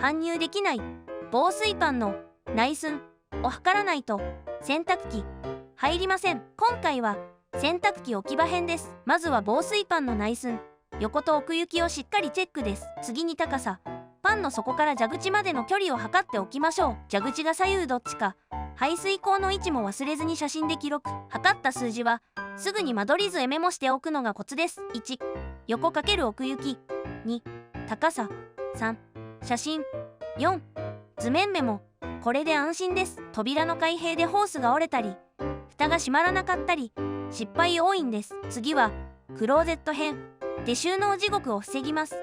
搬入できない。防水パンの内寸を測らないと洗濯機入りません。今回は洗濯機置き場編です。まずは防水パンの内寸、横と奥行きをしっかりチェックです。次に高さ、パンの底から蛇口までの距離を測っておきましょう。蛇口が左右どっちか、排水口の位置も忘れずに写真で記録。測った数字はすぐに間取り図へメモしておくのがコツです。1、横×奥行き。2、高さ。3、写真。4、図面メモ。これで安心です。扉の開閉でホースが折れたり、蓋が閉まらなかったり、失敗多いんです。次はクローゼット編で収納地獄を防ぎます。